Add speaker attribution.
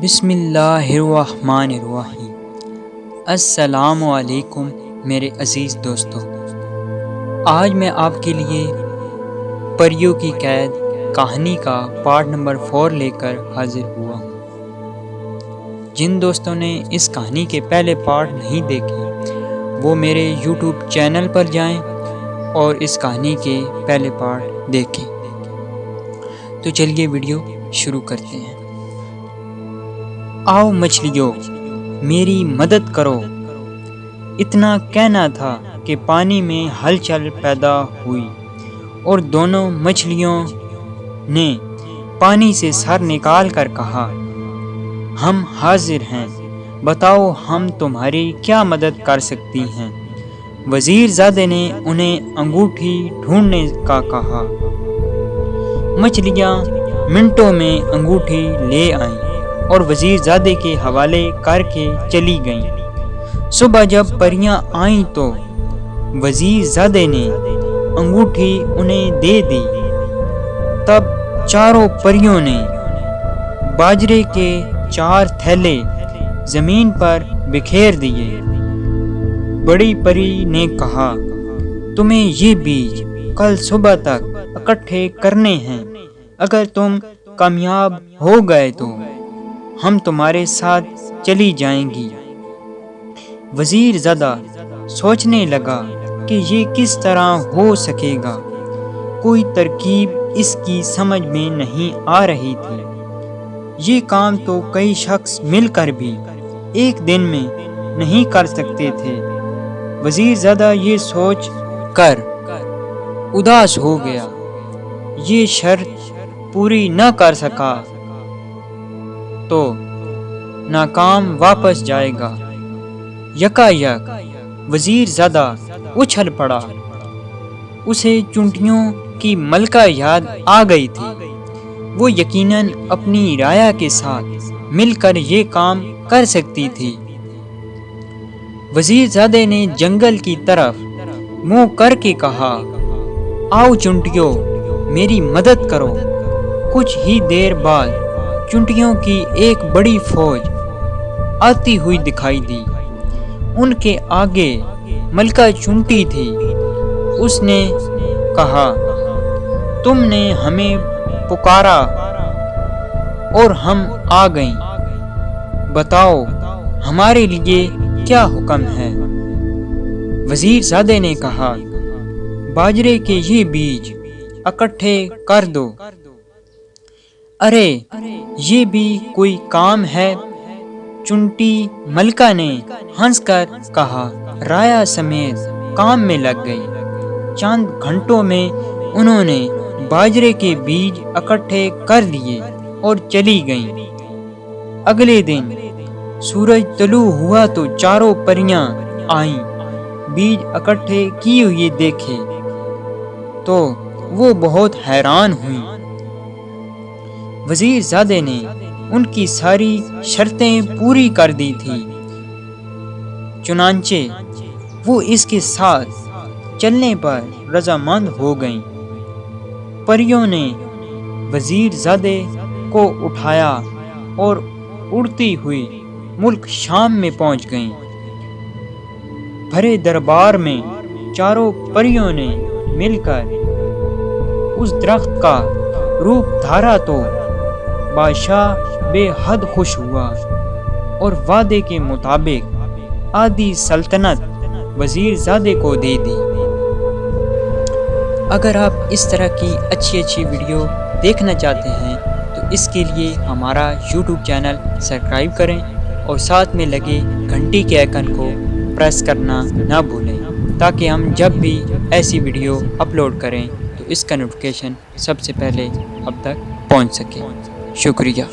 Speaker 1: بسم اللہ الرحمن الرحیم۔ السلام علیکم میرے عزیز دوستو، آج میں آپ کے لیے پریوں کی قید کہانی کا پارٹ نمبر 4 لے کر حاضر ہوا ہوں۔ جن دوستوں نے اس کہانی کے پہلے پارٹ نہیں دیکھے وہ میرے یوٹیوب چینل پر جائیں اور اس کہانی کے پہلے پارٹ دیکھیں۔ تو چلیے ویڈیو شروع کرتے ہیں۔ آؤ مچھلیوں میری مدد کرو، اتنا کہنا تھا کہ پانی میں ہلچل پیدا ہوئی اور دونوں مچھلیوں نے پانی سے سر نکال کر کہا، ہم حاضر ہیں، بتاؤ ہم تمہاری کیا مدد کر سکتی ہیں۔ وزیر زادے نے انہیں انگوٹھی ڈھونڈنے کا کہا۔ مچھلیاں منٹوں میں انگوٹھی لے آئیں اور وزیر زادے کے حوالے کر کے چلی گئیں۔ صبح جب پریاں آئیں تو وزیر زادے نے انگوٹھی انہیں دے دی۔ تب چاروں پریوں نے باجرے کے 4 تھیلے زمین پر بکھیر دیے۔ بڑی پری نے کہا، تمہیں یہ بیج کل صبح تک اکٹھے کرنے ہیں، اگر تم کامیاب ہو گئے تو ہم تمہارے ساتھ چلی جائیں گی۔ وزیر زادہ سوچنے لگا کہ یہ کس طرح ہو سکے گا، کوئی ترکیب اس کی سمجھ میں نہیں آ رہی تھی۔ یہ کام تو کئی شخص مل کر بھی ایک دن میں نہیں کر سکتے تھے۔ وزیر زادہ یہ سوچ کر اداس ہو گیا، یہ شرط پوری نہ کر سکا تو ناکام واپس جائے گا۔ یکایک وزیر زادہ اچھل پڑا، اسے چونٹیوں کی ملکہ یاد آ گئی تھی۔ وہ یقیناً اپنی رایا کے ساتھ مل کر یہ کام کر سکتی تھی۔ وزیر زادے نے جنگل کی طرف منہ کر کے کہا، آؤ چونٹیوں میری مدد کرو۔ کچھ ہی دیر بعد چونٹیوں کی ایک بڑی فوج آتی ہوئی دکھائی دی۔ ان کے آگے ملکہ چونٹی تھی۔ اس نے کہا، تم نے ہمیں پکارا اور ہم آ گئیں، بتاؤ ہمارے لیے کیا حکم ہے۔ وزیر زادے نے کہا، باجرے کے یہ بیج اکٹھے کر دو۔ ارے یہ بھی کوئی کام ہے؟ چونٹی ملکہ نے ہنس کر کہا، رایا سمیت کام میں لگ گئی۔ چند گھنٹوں میں انہوں نے باجرے کے بیج اکٹھے کر لیے اور چلی گئیں۔ اگلے دن سورج طلوع ہوا تو چاروں پریاں آئیں۔ بیج اکٹھے کیے ہوئے دیکھے تو وہ بہت حیران ہوئیں۔ وزیر زادے نے ان کی ساری شرطیں پوری کر دی تھیں، چنانچہ وہ اس کے ساتھ چلنے پر رضامند ہو گئیں۔ پریوں نے وزیر زادے کو اٹھایا اور اڑتی ہوئی ملک شام میں پہنچ گئیں۔ بھرے دربار میں چاروں پریوں نے مل کر اس درخت کا روپ دھارا تو بادشاہ بے حد خوش ہوا اور وعدے کے مطابق آدھی سلطنت وزیر زادے کو دے دی۔ اگر آپ اس طرح کی اچھی ویڈیو دیکھنا چاہتے ہیں تو اس کے لیے ہمارا یوٹیوب چینل سبسکرائب کریں اور ساتھ میں لگے گھنٹی کے آئیکن کو پریس کرنا نہ بھولیں، تاکہ ہم جب بھی ایسی ویڈیو اپلوڈ کریں تو اس کا نوٹیفیکیشن سب سے پہلے اب تک پہنچ سکے۔ شکریہ۔